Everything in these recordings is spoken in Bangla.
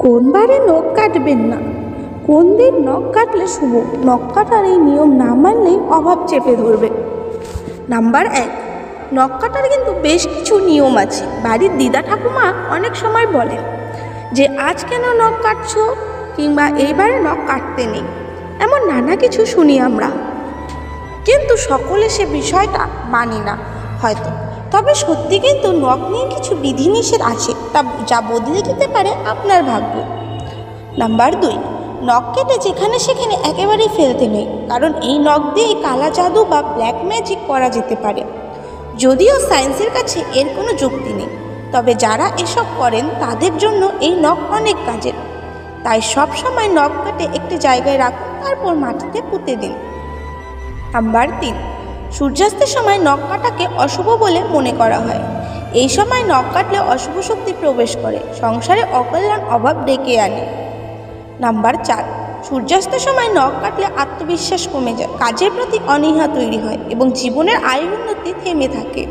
কোন বারে নখ কাটবেন না, কোন দিন নখ কাটলে শুভ, নখ কাটার এই নিয়ম না মানলেই অভাব চেপে ধরবে। নাম্বার 1, নখ কাটার কিন্তু বেশ কিছু নিয়ম আছে। বাড়ির দিদা ঠাকুমা অনেক সময় বলেন যে আজ কেন নখ কাটছো, কিংবা এইবারে নখ কাটতে নেই, এমন নানা কিছু শুনি আমরা, কিন্তু সকলে সে বিষয়টা মানি না হয়তো। তবে সত্যি কিন্তু নখ নিয়ে কিছু বিধিনিষেধ আছে, যা বদলে দিতে পারে আপনার ভাগ্য। নাম্বার 2, নখ কেটে যেখানে সেখানে একেবারেই ফেলতে নেই, কারণ এই নখ দিয়ে কালা জাদু বা ব্ল্যাক ম্যাজিক করা যেতে পারে। যদিও সায়েন্সের কাছে এর কোনো যুক্তি নেই, তবে যারা এসব করেন তাদের জন্য এই নখ অনেক কাজের। তাই সব সময় নখ কেটে একটি জায়গায় রাখুন, তারপর মাটিতে পুঁতে দিন। নাম্বার 3, সূর্যাস্তের সময় নখ কাটাকে অশুভ বলে মনে করা হয়। এই সময় নখ কাটলে অশুভ শক্তি প্রবেশ করে, সংসারে অকল্যাণ অভাব ডেকে আনে। নাম্বার 4, সূর্যাস্তের সময় নখ কাটলে আত্মবিশ্বাস কমে যায়, কাজের প্রতি অনীহা তৈরি হয় এবং জীবনের আয়ের উন্নতি থেমে থাকে।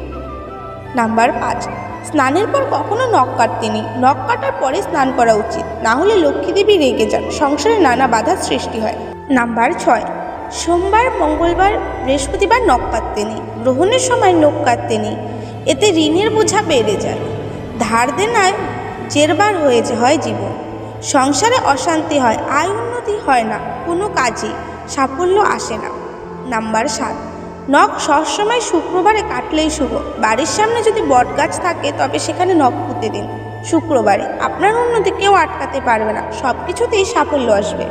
নাম্বার 5, স্নানের পর কখনো নখ কাটতে নেই। নখ কাটার পরে স্নান করা উচিত, না হলে লক্ষ্মী দেবী রেগে যান, সংসারে নানা বাধার সৃষ্টি হয়। নাম্বার 6, সোমবার, মঙ্গলবার, বৃহস্পতিবার নখ কাটতে নেই। গ্রহণের সময় নখ কাটতে নেই, এতে ঋণের বোঝা বেড়ে যায়, ধার দেনায় জেরবার হয়ে হয় জীবন, সংসারে অশান্তি হয়, আয় উন্নতি হয় না, কোনো কাজে সাফল্য আসে না। নাম্বার 7, নখ সবসময় শুক্রবারে কাটলেই শুভ। বাড়ির সামনে যদি বট গাছ থাকে তবে সেখানে নখ পুঁতে দিন শুক্রবারে। আপনার উন্নতি কেউ আটকাতে পারবে না, সব কিছুতেই সাফল্য আসবে।